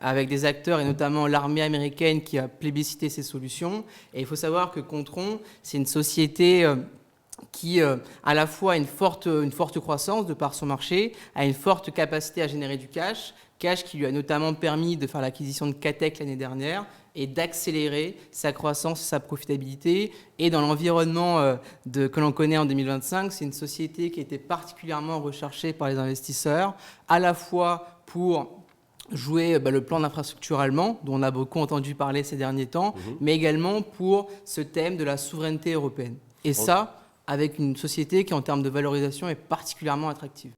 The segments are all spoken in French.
avec des acteurs et notamment l'armée américaine qui a plébiscité ces solutions. Et il faut savoir que Kontron, c'est une société qui à la fois a une forte croissance de par son marché, a une forte capacité à générer du cash qui lui a notamment permis de faire l'acquisition de Catec l'année dernière et d'accélérer sa croissance, sa profitabilité. Et dans l'environnement que l'on connaît en 2025, c'est une société qui a été particulièrement recherchée par les investisseurs, à la fois pour jouer le plan d'infrastructure allemand, dont on a beaucoup entendu parler ces derniers temps, mais également pour ce thème de la souveraineté européenne. Et ça, avec une société qui, en termes de valorisation, est particulièrement attractive.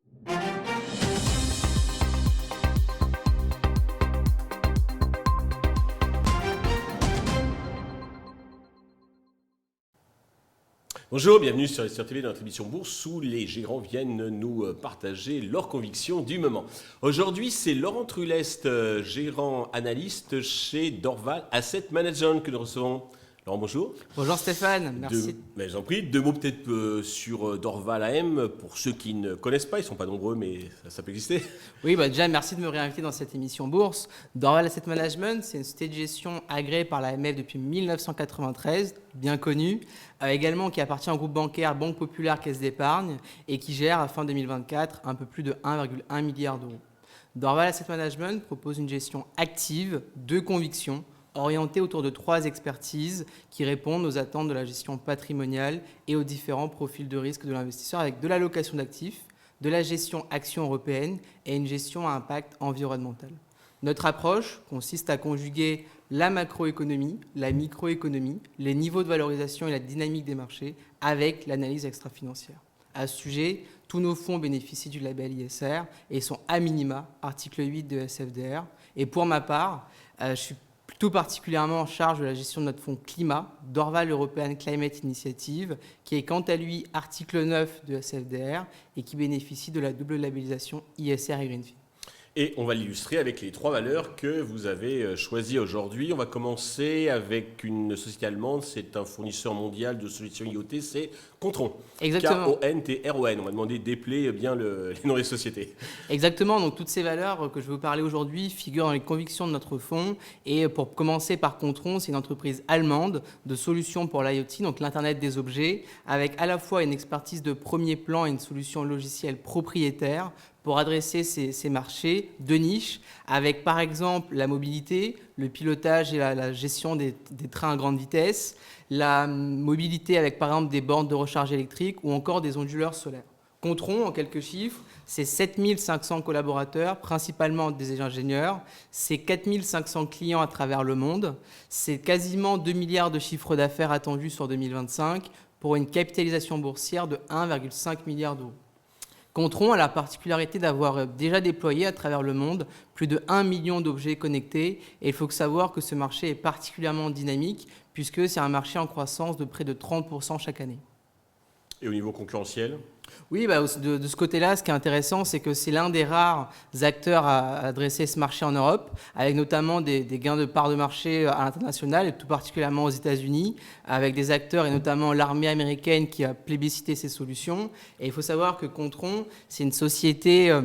Bonjour, bienvenue sur SR TV dans notre émission Bourse où les gérants viennent nous partager leurs convictions du moment. Aujourd'hui, c'est Laurent Trullest, gérant analyste chez Dorval Asset Management que nous recevons. Laurent, bonjour. Bonjour Stéphane, merci. Mais j'en prie, deux mots peut-être sur Dorval AM, pour ceux qui ne connaissent pas, ils ne sont pas nombreux, mais ça peut exister. Oui, déjà, merci de me réinviter dans cette émission Bourse. Dorval Asset Management, c'est une société de gestion agréée par l'AMF depuis 1993, bien connue, également qui appartient au groupe bancaire Banque Populaire Caisse d'Épargne et qui gère à fin 2024 un peu plus de 1,1 milliard d'euros. Dorval Asset Management propose une gestion active de conviction, orientée autour de 3 expertises qui répondent aux attentes de la gestion patrimoniale et aux différents profils de risque de l'investisseur avec de l'allocation d'actifs, de la gestion action européenne et une gestion à impact environnemental. Notre approche consiste à conjuguer la macroéconomie, la microéconomie, les niveaux de valorisation et la dynamique des marchés avec l'analyse extra-financière. À ce sujet, tous nos fonds bénéficient du label ISR et sont à minima article 8 de SFDR. Et pour ma part, je suis tout particulièrement en charge de la gestion de notre fonds climat, Dorval European Climate Initiative, qui est quant à lui article 9 de SFDR et qui bénéficie de la double labellisation ISR et Greenfin. Et on va l'illustrer avec les 3 valeurs que vous avez choisies aujourd'hui. On va commencer avec une société allemande, c'est un fournisseur mondial de solutions IoT, c'est Kontron. Exactement. K-O-N-T-R-O-N. On va demander d'épeler bien les noms des sociétés. Exactement, donc toutes ces valeurs que je vais vous parler aujourd'hui figurent dans les convictions de notre fonds. Et pour commencer par Kontron, c'est une entreprise allemande de solutions pour l'IoT, donc l'Internet des objets, avec à la fois une expertise de premier plan et une solution logicielle propriétaire pour adresser ces marchés de niche, avec par exemple la mobilité, le pilotage et la gestion des trains à grande vitesse, la mobilité avec par exemple des bornes de recharge électrique ou encore des onduleurs solaires. Kontron, en quelques chiffres, c'est 7500 collaborateurs, principalement des ingénieurs, c'est 4500 clients à travers le monde, c'est quasiment 2 milliards de chiffre d'affaires attendus sur 2025 pour une capitalisation boursière de 1,5 milliard d'euros. Kontron a la particularité d'avoir déjà déployé à travers le monde plus de 1 million d'objets connectés et il faut savoir que ce marché est particulièrement dynamique puisque c'est un marché en croissance de près de 30% chaque année. Et au niveau concurrentiel ? Oui, de ce côté-là, ce qui est intéressant, c'est que c'est l'un des rares acteurs à adresser ce marché en Europe, avec notamment des gains de part de marché à l'international, et tout particulièrement aux États-Unis, avec des acteurs et notamment l'armée américaine qui a plébiscité ces solutions. Et il faut savoir que Kontron, c'est une société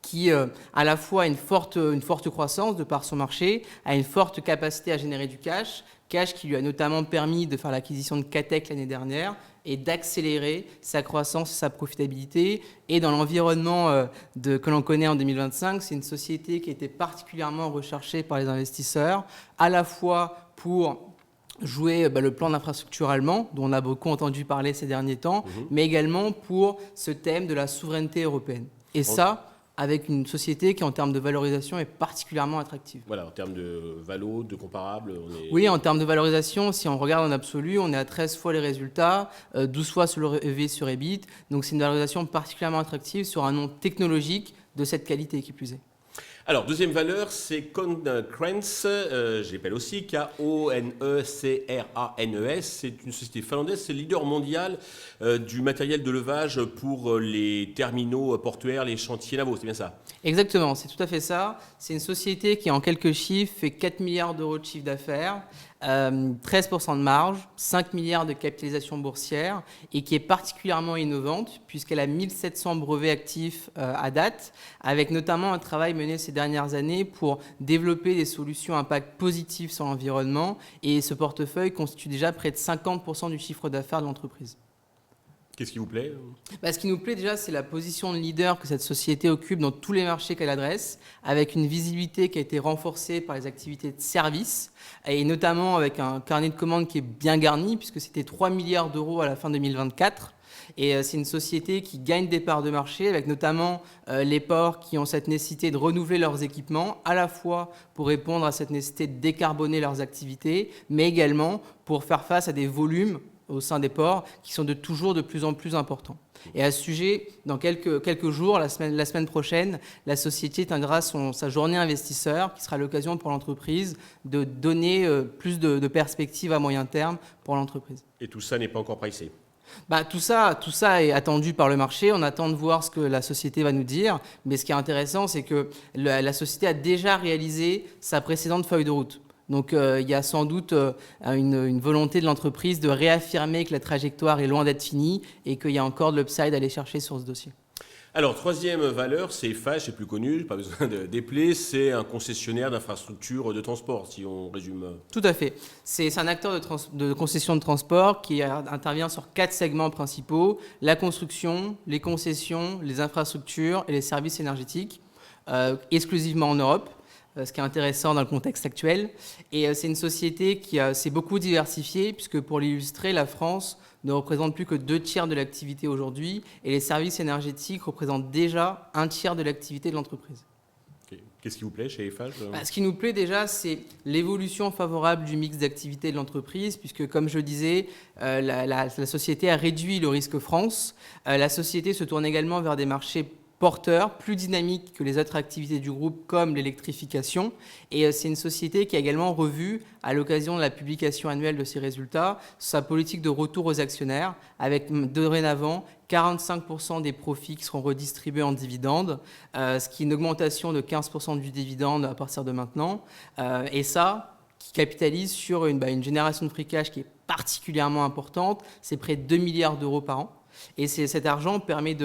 qui à la fois a une forte croissance de par son marché, a une forte capacité à générer du cash qui lui a notamment permis de faire l'acquisition de Catec l'année dernière et d'accélérer sa croissance, sa profitabilité. Et dans l'environnement que l'on connaît en 2025, c'est une société qui a été particulièrement recherchée par les investisseurs, à la fois pour jouer le plan d'infrastructure allemand, dont on a beaucoup entendu parler ces derniers temps, mais également pour ce thème de la souveraineté européenne. Et ça, avec une société qui, en termes de valorisation, est particulièrement attractive. Voilà, en termes de valo, de comparable, Oui, en termes de valorisation, si on regarde en absolu, on est à 13 fois les résultats, 12 fois sur le EV sur EBIT. Donc c'est une valorisation particulièrement attractive sur un nom technologique de cette qualité qui plus est. Alors, deuxième valeur, c'est Konecranes, j'appelle aussi K-O-N-E-C-R-A-N-E-S. C'est une société finlandaise, c'est le leader mondial du matériel de levage pour les terminaux portuaires, les chantiers navaux, c'est bien ça? Exactement, c'est tout à fait ça. C'est une société qui, en quelques chiffres, fait 4 milliards d'euros de chiffre d'affaires, 13% de marge, 5 milliards de capitalisation boursière et qui est particulièrement innovante puisqu'elle a 1700 brevets actifs à date, avec notamment un travail mené ces dernières années pour développer des solutions à impact positif sur l'environnement, et ce portefeuille constitue déjà près de 50% du chiffre d'affaires de l'entreprise. Qu'est-ce qui vous plaît ? Ce qui nous plaît déjà, c'est la position de leader que cette société occupe dans tous les marchés qu'elle adresse, avec une visibilité qui a été renforcée par les activités de service, et notamment avec un carnet de commandes qui est bien garni, puisque c'était 3 milliards d'euros à la fin 2024. Et c'est une société qui gagne des parts de marché, avec notamment les ports qui ont cette nécessité de renouveler leurs équipements, à la fois pour répondre à cette nécessité de décarboner leurs activités, mais également pour faire face à des volumes au sein des ports qui sont toujours de plus en plus importants. Et à ce sujet, dans quelques jours, la semaine prochaine, la société tiendra sa journée investisseur, qui sera l'occasion pour l'entreprise de donner plus de perspectives à moyen terme pour l'entreprise. Et tout ça n'est pas encore pricé ? Tout ça est attendu par le marché. On attend de voir ce que la société va nous dire. Mais ce qui est intéressant, c'est que la société a déjà réalisé sa précédente feuille de route. Donc il y a sans doute une volonté de l'entreprise de réaffirmer que la trajectoire est loin d'être finie et qu'il y a encore de l'upside à aller chercher sur ce dossier. Alors, troisième valeur, c'est Eiffage, c'est plus connu, pas besoin de dépeler, c'est un concessionnaire d'infrastructures de transport, si on résume. Tout à fait. C'est un acteur de concession de transport qui intervient sur 4 segments principaux: la construction, les concessions, les infrastructures et les services énergétiques, exclusivement en Europe. Ce qui est intéressant dans le contexte actuel. Et c'est une société qui s'est beaucoup diversifiée, puisque pour l'illustrer, la France ne représente plus que 2/3 de l'activité aujourd'hui, et les services énergétiques représentent déjà 1/3 de l'activité de l'entreprise. Okay. Qu'est-ce qui vous plaît chez Eiffage ? Ce qui nous plaît déjà, c'est l'évolution favorable du mix d'activité de l'entreprise, puisque comme je le disais, la société a réduit le risque France. La société se tourne également vers des marchés porteur, plus dynamique que les autres activités du groupe, comme l'électrification. Et c'est une société qui a également revu, à l'occasion de la publication annuelle de ses résultats, sa politique de retour aux actionnaires, avec dorénavant 45% des profits qui seront redistribués en dividendes, ce qui est une augmentation de 15% du dividende à partir de maintenant. Et ça, qui capitalise sur une génération de free cash qui est particulièrement importante, c'est près de 2 milliards d'euros par an. Et cet argent permet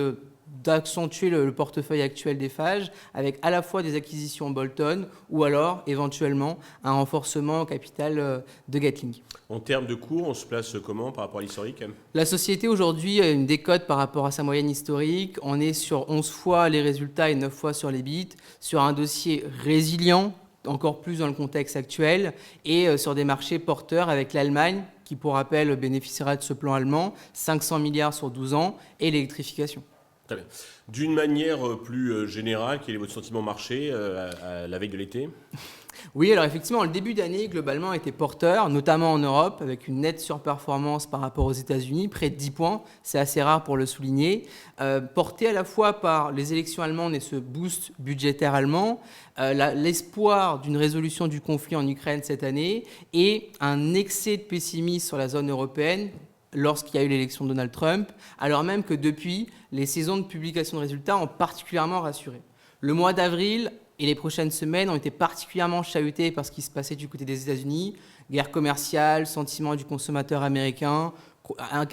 d'accentuer le portefeuille actuel d'Eiffage avec à la fois des acquisitions bolt-on ou alors éventuellement un renforcement au capital de Getlink. En termes de cours, on se place comment par rapport à l'historique ? La société aujourd'hui a une décote par rapport à sa moyenne historique. On est sur 11 fois les résultats et 9 fois sur les bits, sur un dossier résilient, encore plus dans le contexte actuel, et sur des marchés porteurs avec l'Allemagne, qui pour rappel bénéficiera de ce plan allemand, 500 milliards sur 12 ans, et l'électrification. Très bien. D'une manière plus générale, quel est votre sentiment marché à la veille de l'été ? Oui, alors effectivement, le début d'année, globalement, était porteur, notamment en Europe, avec une nette surperformance par rapport aux États-Unis, près de 10 points, c'est assez rare pour le souligner, porté à la fois par les élections allemandes et ce boost budgétaire allemand, l'espoir d'une résolution du conflit en Ukraine cette année et un excès de pessimisme sur la zone européenne, lorsqu'il y a eu l'élection de Donald Trump, alors même que depuis, les saisons de publication de résultats ont particulièrement rassuré. Le mois d'avril et les prochaines semaines ont été particulièrement chahutés par ce qui se passait du côté des États-Unis, guerre commerciale, sentiment du consommateur américain,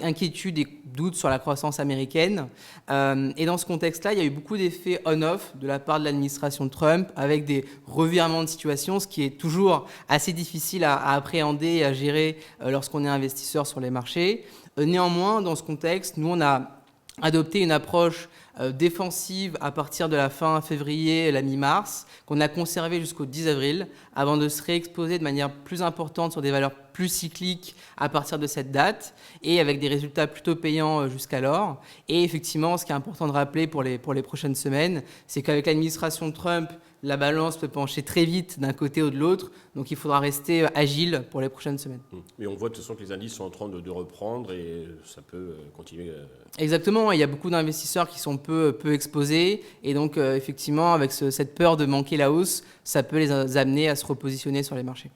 inquiétude et doutes sur la croissance américaine. Et dans ce contexte-là, il y a eu beaucoup d'effets on-off de la part de l'administration Trump, avec des revirements de situation, ce qui est toujours assez difficile à appréhender et à gérer lorsqu'on est investisseur sur les marchés. Néanmoins, dans ce contexte, nous, on a adopté une approche défensive à partir de la fin février, la mi-mars, qu'on a conservée jusqu'au 10 avril, avant de se réexposer de manière plus importante sur des valeurs plus cycliques à partir de cette date, et avec des résultats plutôt payants jusqu'alors. Et effectivement, ce qui est important de rappeler pour les prochaines semaines, c'est qu'avec l'administration Trump, la balance peut pencher très vite d'un côté ou de l'autre, donc il faudra rester agile pour les prochaines semaines. Mais on voit de toute façon que les indices sont en train de reprendre et ça peut continuer. Exactement, il y a beaucoup d'investisseurs qui sont peu exposés, et donc effectivement, avec cette peur de manquer la hausse, ça peut les amener à se repositionner sur les marchés.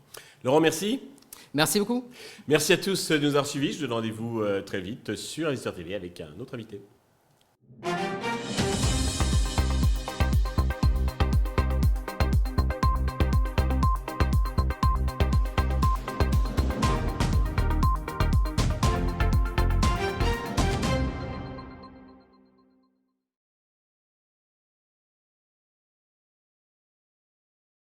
Laurent, merci. Merci beaucoup. Merci à tous de nous avoir suivis. Je vous donne rendez-vous très vite sur Investir TV avec un autre invité.